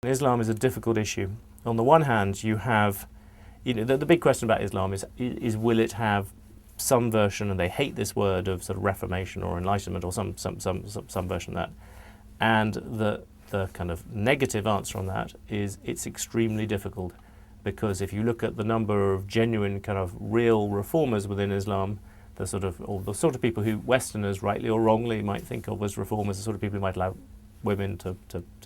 Islam is a difficult issue. On the one hand, you have, the big question about Islam is will it have some version, and they hate this word, of sort of Reformation or Enlightenment or some version of that. And the kind of negative answer on that is it's extremely difficult, because if you look at the number of genuine kind of real reformers within Islam, the sort of people who Westerners, rightly or wrongly, might think of as reformers, the sort of people who might allow women to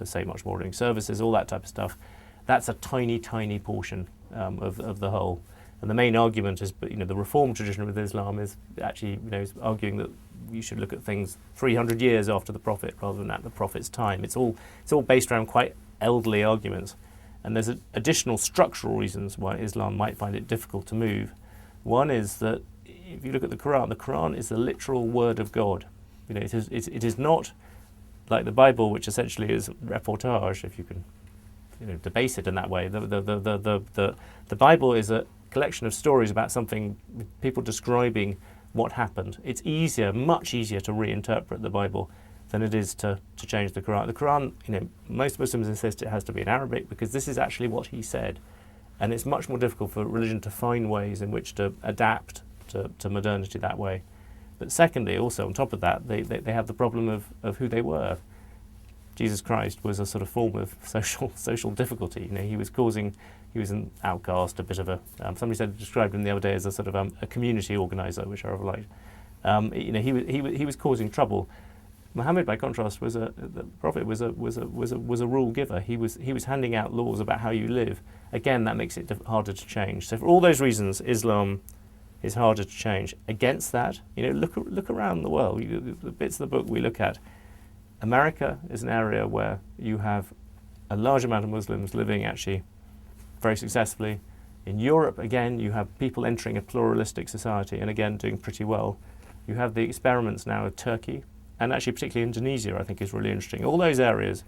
say much more during services, all that type of stuff, that's a tiny, tiny portion of the whole. And the main argument is, the reform tradition with Islam is actually, is arguing that you should look at things 300 years after the Prophet rather than at the Prophet's time. It's all based around quite elderly arguments. And there's additional structural reasons why Islam might find it difficult to move. One is that if you look at the Quran is the literal word of God. It is not like the Bible, which essentially is reportage, if you can debase it in that way. The Bible is a collection of stories about something, people describing what happened. It's much easier to reinterpret the Bible than it is to change the Quran. The Quran, most Muslims insist it has to be in Arabic because this is actually what he said. And it's much more difficult for religion to find ways in which to adapt to modernity that way. But secondly, also on top of that, they have the problem of who they were. Jesus Christ was a sort of form of social difficulty. He was an outcast, a bit of a. Somebody described him the other day as a sort of a community organizer, which I rather liked. He was causing trouble. Muhammad, by contrast, the Prophet was a rule giver. He was handing out laws about how you live. Again, that makes it harder to change. So for all those reasons, Islam is harder to change. Against that, look around the world. The bits of the book we look at. America is an area where you have a large amount of Muslims living actually very successfully. In Europe, again, you have people entering a pluralistic society and again doing pretty well. You have the experiments now of Turkey, and actually particularly Indonesia, I think, is really interesting. All those areas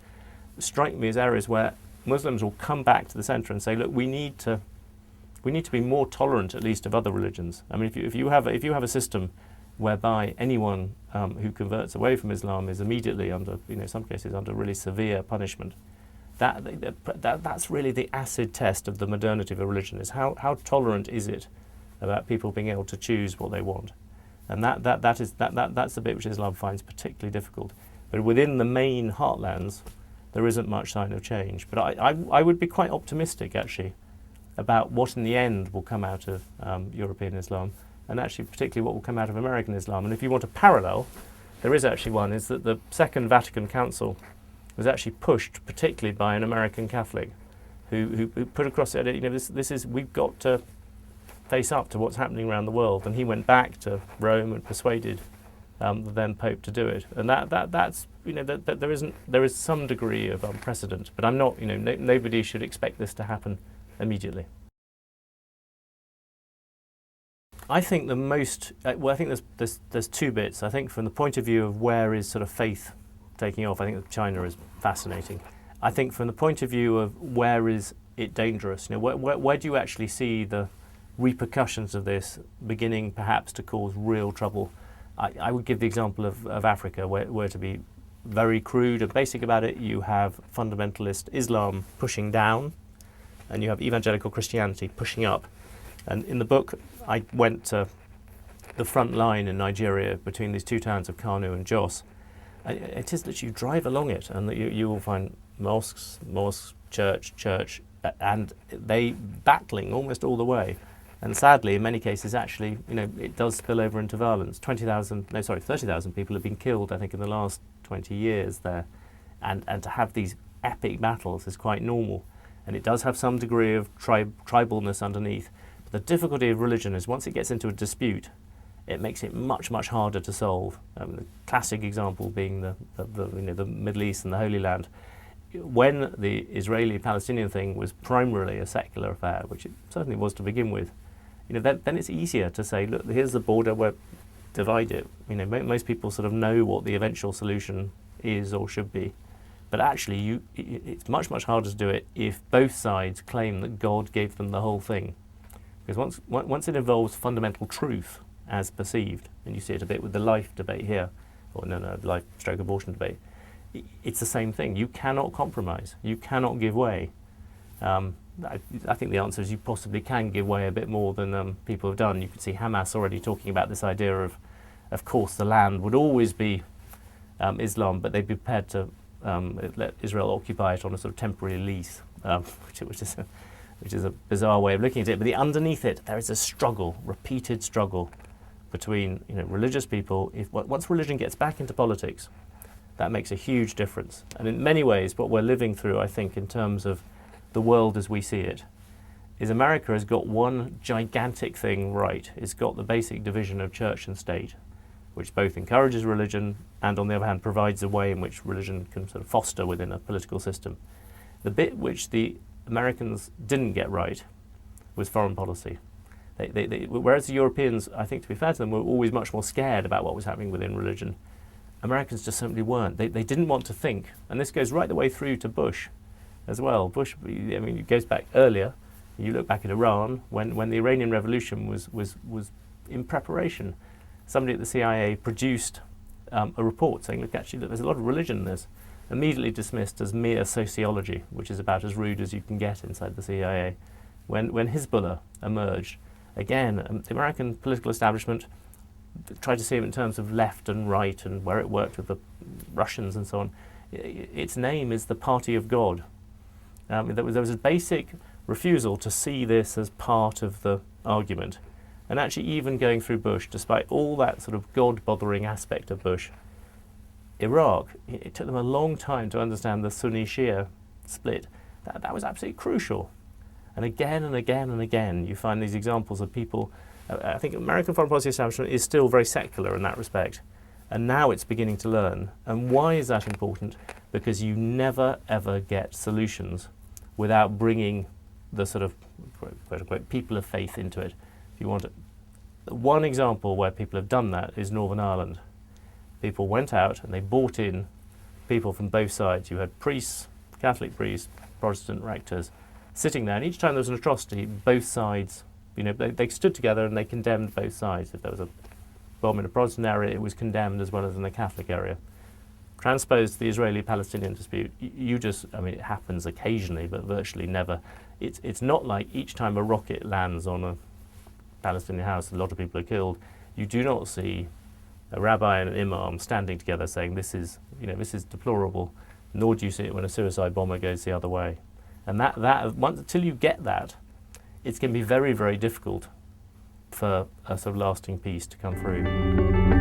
strike me as areas where Muslims will come back to the centre and say, look, we need to be more tolerant, at least, of other religions. I mean, if you have a system whereby anyone who converts away from Islam is immediately under, in some cases, under really severe punishment, that's really the acid test of the modernity of a religion, is how tolerant is it about people being able to choose what they want. And that's the bit which Islam finds particularly difficult. But within the main heartlands, there isn't much sign of change. But I would be quite optimistic, actually, about what in the end will come out of European Islam, and actually particularly what will come out of American Islam. And if you want a parallel, there is actually one, is that the Second Vatican Council was actually pushed particularly by an American Catholic who put across the idea, we've got to face up to what's happening around the world. And he went back to Rome and persuaded the then Pope to do it. And that's there is some degree of precedent, but I'm not, nobody should expect this to happen immediately. I think I think there's two bits. I think from the point of view of where is sort of faith taking off, I think that China is fascinating. I think from the point of view of where is it dangerous, where do you actually see the repercussions of this beginning perhaps to cause real trouble? I would give the example of Africa, where to be very crude and basic about it, you have fundamentalist Islam pushing down, and you have evangelical Christianity pushing up. And in the book, I went to the front line in Nigeria between these two towns of Kano and Jos. It is that you drive along it and that you will find mosques, church, and they battling almost all the way. And sadly, in many cases, actually, it does spill over into violence. 30,000 people have been killed, I think, in the last 20 years there. And to have these epic battles is quite normal. And it does have some degree of tribalness underneath. But the difficulty of religion is once it gets into a dispute, it makes it much, much harder to solve. The classic example being the Middle East and the Holy Land. When the Israeli-Palestinian thing was primarily a secular affair, which it certainly was to begin with, then it's easier to say, look, here's the border, we're divide it. Most people sort of know what the eventual solution is or should be. But actually, it's much, much harder to do it if both sides claim that God gave them the whole thing. Because once it involves fundamental truth as perceived, and you see it a bit with the life debate here, or life/abortion debate, it's the same thing. You cannot compromise. You cannot give way. I think the answer is you possibly can give way a bit more than people have done. You can see Hamas already talking about this idea of course, the land would always be Islam, but they'd be prepared to let Israel occupy it on a sort of temporary lease, which is a bizarre way of looking at it. But underneath it, there is a struggle, repeated struggle between religious people. Once religion gets back into politics, that makes a huge difference. And in many ways, what we're living through, I think, in terms of the world as we see it, is America has got one gigantic thing right. It's got the basic division of church and state, which both encourages religion and, on the other hand, provides a way in which religion can sort of foster within a political system. The bit which the Americans didn't get right was foreign policy. Whereas the Europeans, I think to be fair to them, were always much more scared about what was happening within religion, Americans just simply weren't. They didn't want to think. And this goes right the way through to Bush as well. Bush, it goes back earlier. You look back at Iran, when the Iranian Revolution was in preparation, somebody at the CIA produced a report saying, look, actually, there's a lot of religion in this, immediately dismissed as mere sociology, which is about as rude as you can get inside the CIA. When Hezbollah emerged, again, the American political establishment tried to see it in terms of left and right and where it worked with the Russians and so on. Its name is the Party of God. There was a basic refusal to see this as part of the argument. And actually, even going through Bush, despite all that sort of God-bothering aspect of Bush, Iraq, it took them a long time to understand the Sunni-Shia split. That was absolutely crucial. And again and again and again, you find these examples of people. I think American foreign policy establishment is still very secular in that respect. And now it's beginning to learn. And why is that important? Because you never, ever get solutions without bringing the sort of, quote unquote, people of faith into it. If you want it. One example where people have done that is Northern Ireland. People went out and they brought in people from both sides. You had priests, Catholic priests, Protestant rectors, sitting there, and each time there was an atrocity, both sides, they stood together and they condemned both sides. If there was a bomb in a Protestant area, it was condemned as well as in the Catholic area. Transposed to the Israeli-Palestinian dispute, it happens occasionally, but virtually never. It's not like each time a rocket lands on a Palestinian house, a lot of people are killed. You do not see a rabbi and an imam standing together saying this is deplorable, nor do you see it when a suicide bomber goes the other way. And until you get that, it's going to be very, very difficult for a sort of lasting peace to come through.